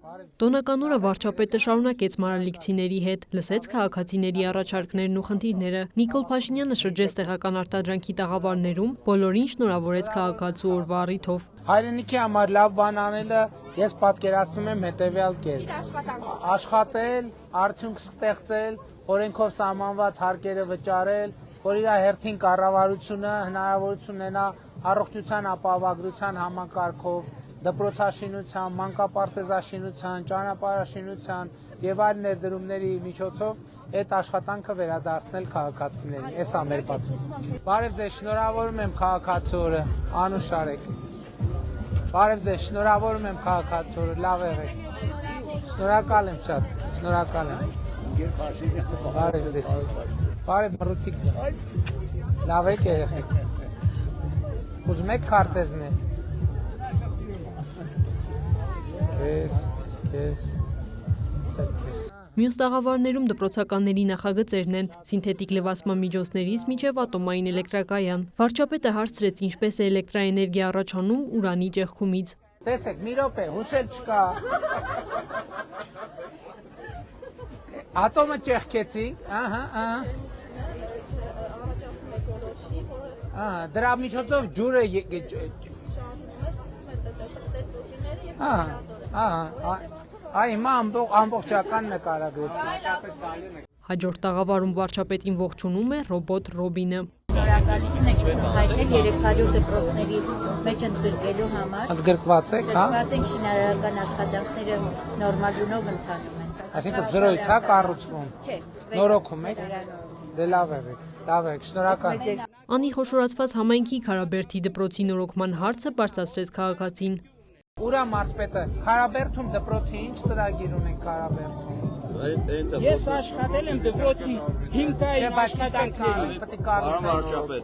Տոնական օրը վարչապետը շարունակեց մարալիքցիների հետ, լսեց քաղաքացիների առաջարկներն ու խնդիրները։ Նիկոլ Փաշինյանը շրջեց տեղական արտադրանքի տաղավարներում, բոլորին շնորհավորեց քաղաքացու օրվա առիթով։ Հայրենիքի համար լավ բան անելը ես պատկերացնում եմ հետևյալ կերպ. աշխատել, արդյունք ստեղծել, օրենքով սահմանված հարկերը վճարել, որ իր հերթին կառավարությունը հնարավորություն ունենա առողջության ապահովագրության համակարգով, դպրոցաշինության, մանկապարտեզաշինության, ճանապարհաշինության եւ այլ ներդրումների միջոցով այդ աշխատանքը վերադարձնել քաղաքացիներին։ Էս է մեր պատմությունը։ Բարև ձեզ, շնորհավորում եմ քաղաքացու օրը, անուշար եք։ Բարև ձեզ, շնորհավորում եմ քաղաքացու օրը, լավ եղեք։ Շնորհակալ եմ շատ, շնորհակալ եմ։ Բարև ձեզ։ Բարև մռութիկ։ Լավ եք երեխեք։ Ուզում եք քարտեզներ։ Մյուս տաղավարներում դպրոցականների նախագծերն են, սինթետիկ լվացման միջոցներից մինչև ատոմային էլեկտրակայան։ Վարչապետը հարցրեց, ինչպես է էլեկտրաէներգիա առաջանում ուրանի ճեղքումից։ Տեսեք, մի րոպե, հուշել չկա։ Ատոմը ճեղքեցինք, դրա միջոցով ջուրը հիմա ամբողջական նկարագրեցի։ Հաջորդ տաղավարում վարչապետին ողջունում է ռոբոտ Ռոբինը։ Շնորհակալություն եք ուզում հայտնել 300 դպրոցների մեջ ընդգրկելու համար։ Ընդգրկված եք, հա։ Ընդգրկված ենք, շինարարական աշխատանքները նորմալ գնով ընթանում են։ Այսինքն զրոյից է կառուցվում։ Չէ։ Նորոգում եք։ Դե լավ եք, շնորհակալ։ Անի խոշորացված համայնքի Քարաբերդի դպրոցի նորոգման հարցը բարձրացրեց քաղաքացին։ Ուրա մարզպետը, Քարաբերդում դպրոցի ինչ ծրագիր ունենք Քարաբերդում։ Ես աշխատել եմ դպրոցի հիմքային աշխատանքների։ Պետք է կառուցել։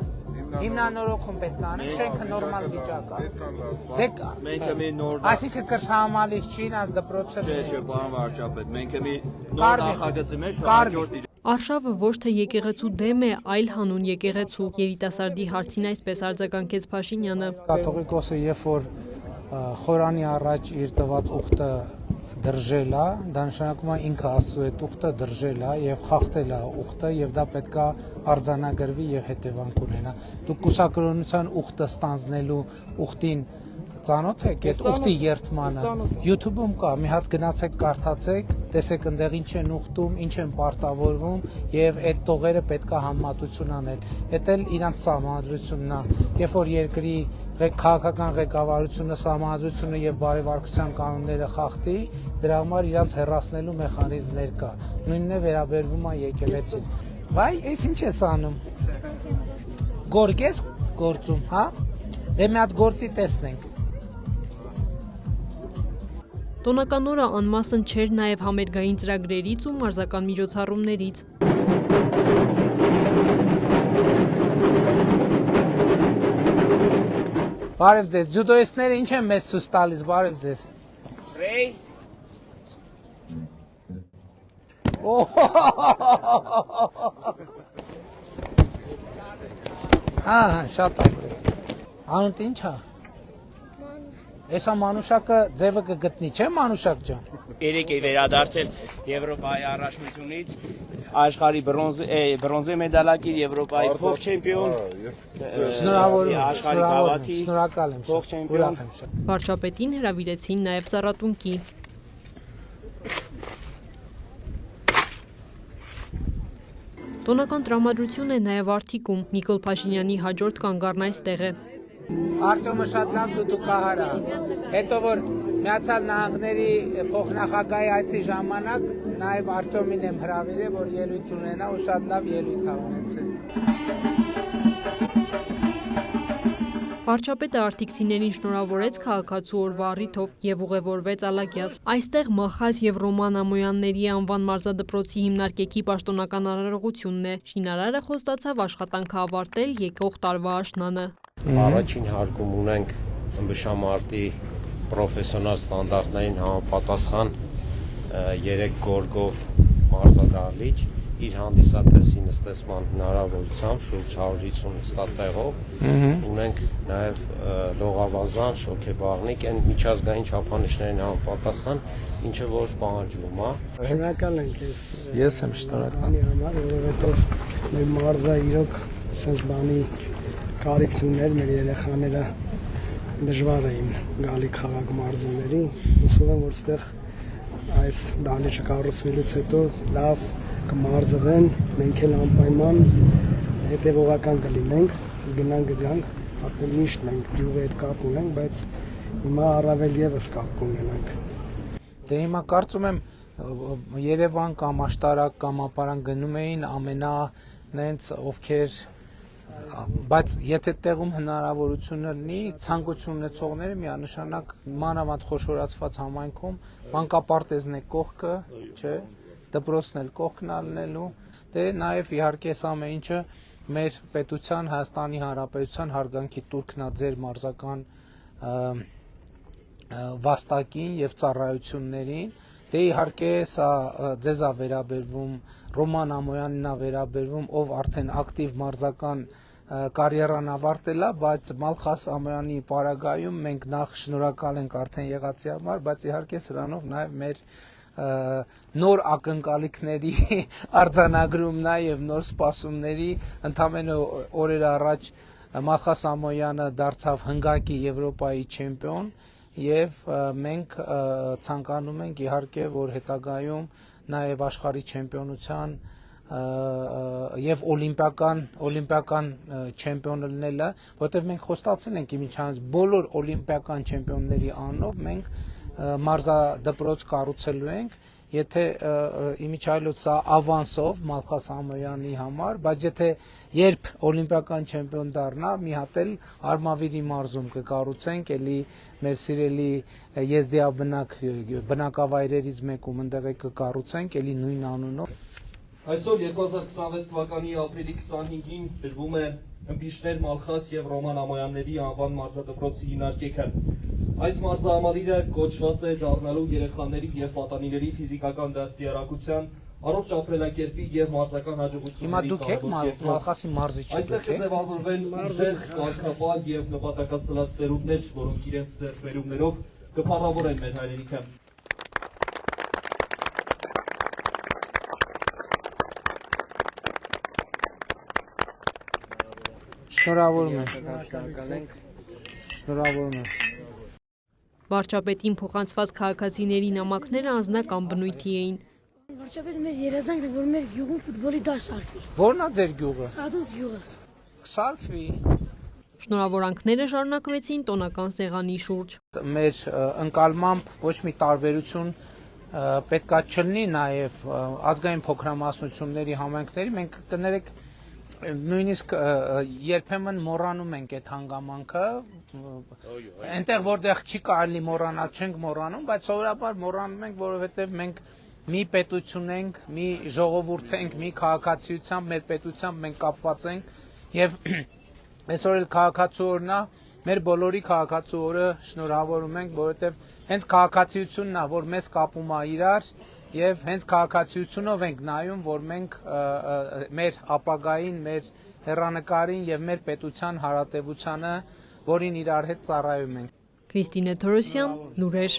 Հիմնանորոգում պետք է անենք, շենքը նորմալ վիճակ է։ Մենք մի նոր Այսինքն կրթահամալից չի ինձ դպրոցը։ Չէ, պարոն վարչապետ, մենք մի նոր նախագծի մեջ հաջորդի։ Արշավը ոչ թե եկեղեցու դեմ է, այլ հանուն եկեղեցու։ Երիտասարդի հարցին այսպես արձագանքեց Փաշինյանը։ Կաթողիկոսը երբ որ խորանի առաջ իր տված ուխտը դրժել է, դա նշանակում է ինքը Աստծո այդ ուխտը դրժել է եւ խախտել է ուխտը եւ դա պետք է արձանագրվի եւ հետևանք ունենա։ Դուք կուսակրոնության ուխտը ստանձնելու ուխտին ծանոթ եք այդ ուխտի երթմանը։ YouTube-ում կա, մի հատ գնացեք կարդացեք, տեսեք այնտեղ ինչ են ուխտում, ինչ են պարտավորվում եւ այդ տողերը պետք է համեմատություն անել։ Դա էլ իրանց սահմանադրությունն է։ Երբ որ երկրի քաղաքական ղեկավարությունը սահմանադրությունը եւ բարեվարկության կանոնները խախտի, դրա համար իրանց հեռացնելու մեխանիզմներ կա։ Նույնն է վերաբերվում է եկեղեցին։ Վայ, էս ինչ ես անում։ Գորգես գործում, հա։ Դե մի հատ գործի տեսնենք։ Տոնական օրը անմասն չէր նաև համերգային ծրագրերից ու մարզական միջոցառումներից։ Բարև ձեզ, ջուդոիստները ինչ են մեզ ցույց տալիս, բարև ձեզ։ Ռեյ։ Շատ ապրեք։ Անունդ ինչ է։ Էսա մանուշակը ձևը կգտնի, չէ Մանուշակ ջան։ Երեք է վերադարձել Եվրոպայի առաջնությունից, աշխարհի բրոնզե մեդալակիր, Եվրոպայի փոխ չեմպիոն։ Շնորհակալ եմ։ Փոխ չեմպիոն։ Վարչապետին հրավիրեցին նաև ծառատունկի։ Տոնական տրամադրություն է նաև Արթիկում, Նիկոլ Փաշինյանի հաջորդ կանգառն այստեղ է։ Արտյոմը շատ լավ դուդուկահար է։ Հետո որ Միացյալ Նահանգների փոխնախագահի այցի ժամանակ նաև Արտյոմին եմ հրավիրել, որ ելույթ ունենա ու շատ լավ ելույթ ա ունեցել։ Վարչապետը արտիքցիներին շնորհավորեց քաղաքացու օրվա առիթով եւ ուղևորվեց Ալագյաս։ Այստեղ Մախաս եւ Ռոման Ամոյանների անվան մարզադպրոցի հիմնարկեքի պաշտոնական արարողությունն է։ Շինարարը խոստացավ աշխատանքը ավարտել եկող տարվա աշնանը։ Առաջին հարկում ունենք ըմբշամարտի պրոֆեսիոնալ ստանդարտներին համապատասխան 3 գորգով մարզադահլիճ իր հանդիսատեսի նստեցման հնարավորությամբ շուրջ 150 նստատեղով ունենք նաև լողավազան, շոգեբաղնիկ, այն միջազգային չափանիշներին համապատասխան, ինչը որ պահանջվում է։ Շնորհակալ ենք Ես եմ շնորհակալ։ համար, որովհետև մեր մարզը իրոք sense բանի կարիքն ուներ, մեր երեխաները դժվար էին գալի քաղաք մարզումների, հուսով եմ, որ ստեղ այս դահլիճը կառուցվելուց հետո լավ կմարզվեն, մենք էլ անպայման հետևողական կլինենք, գնանք, արդեն միշտ մենք գյուղի հետ կապ ունենք, բայց հիմա առավել եւս կապ կունենանք։ Դե հիմա կարծում եմ Երևան կամ Աշտարակ կամ Ապարան գնում էին նենց ովքեր, բայց եթե տեղում հնարավորությունը լինի, ցանկություն ունեցողները միանշանակ մանավանդ խոշորացված համայնքում մանկապարտեզն է կողքը, չէ, դպրոցն էլ կողքն ալնելու, դե նաև իհարկե սա ամեն ինչը մեր պետության, Հայաստանի Հանրապետության հարգանքի տուրքն է ձեր մարզական վաստակին եւ ծառայություններին, դե իհարկե սա ձեզ է վերաբերվում, Ռոման Ամոյանին է վերաբերվում, ով արդեն ակտիվ մարզական կարիերան ավարտել է, բայց Մալխաս Ամոյանի պարագայում մենք նախ շնորհակալ ենք արդեն եղածի համար, բայց իհարկե սրանով նաև մեր նոր ակնկալիքների արձանագրումն է եւ նոր սպասումների ընդամենը օրեր առաջ Մալխաս Ամոյանը դարձավ հնգակի Եվրոպայի չեմպիոն եւ մենք ցանկանում ենք իհարկե որ հետագայում նաեւ աշխարհի չեմպիոնության եւ օլիմպիական չեմպիոն լինելը, որտեղ մենք խոստացել ենք իմիջիայինս բոլոր օլիմպիական չեմպիոնների անունով մենք մարզադպրոց կառուցելու ենք, եթե իմիջիայլոց սա ավանսով Մալխաս Ամոյանի համար, բայց եթե երբ օլիմպիական չեմպիոն դառնա, մի հատ էլ Արմավիրի մարզում կկառուցենք, էլի մեր սիրելի եզդիաբնակ բնակավայրերից մեկում ընդեղ կկառուցենք, էլի նույն անունով։ Այսօր 2026 թվականի ապրիլի 25-ին դրվում է ըմբիշներ Մալխաս եւ Ռոման Ամոյանների անվան մարզադպրոցի հիմնարկեքը։ Այս մարզահամալիրը կոչված է դառնալու երեխաների եւ պատանիների ֆիզիկական դաստիարակության, առողջ ապրելակերպի եւ մարզական հաջողությունների։ Հիմա դուք եք Մալխասի մարզիչ եք։ Այստեղ կձևավորվեն ուժեղ, կարգապահ եւ նպատակասլաց սերունդներ, որոնք իրենց ձեռքբերումներով կփառավորեն մեր հայրենիքը։ Շնորհավորում եմ։ Վարչապետին փոխանցված քաղաքացիների նամակները անձնական բնույթի էին։ Վարչապետը մեր երազանքն է, որ մեր գյուղում ֆուտբոլի դաշ սարքվի։ Որն է ձեր գյուղը։ Սադուս գյուղը։ Սարքվի։ Շնորհավորանքները շարունակվեցին տոնական սեղանի շուրջ։ Մեր ընկալմամբ ոչ մի տարբերություն պետքա չլինի նաև ազգային փոքրամասնությունների համայնքների, մենք կներեք նույնիսկ երբեմն մոռանում ենք այդ հանգամանքը, այնտեղ որտեղ չի կարելի մոռանալ, չենք մոռանում, բայց սովորաբար մոռանում ենք, որովհետև մենք մի պետություն ենք, մի ժողովուրդ ենք, մի քաղաքացիությամբ, մեր պետությամբ մենք կապված ենք եւ այսօր էլ քաղաքացու օրն է, մեր բոլորի քաղաքացու օրը շնորհավորում ենք, որովհետև հենց քաղաքացիությունն է, որ մեզ կապում է իրար եւ հենց քաղաքացիությունով ենք նայում, որ մենք մեր ապագային, մեր հեռանկարին եւ մեր պետության հարատեվությանը, որին իրար հետ ծառայում ենք։ Քրիստինե Թորոսյան, Լուրեր։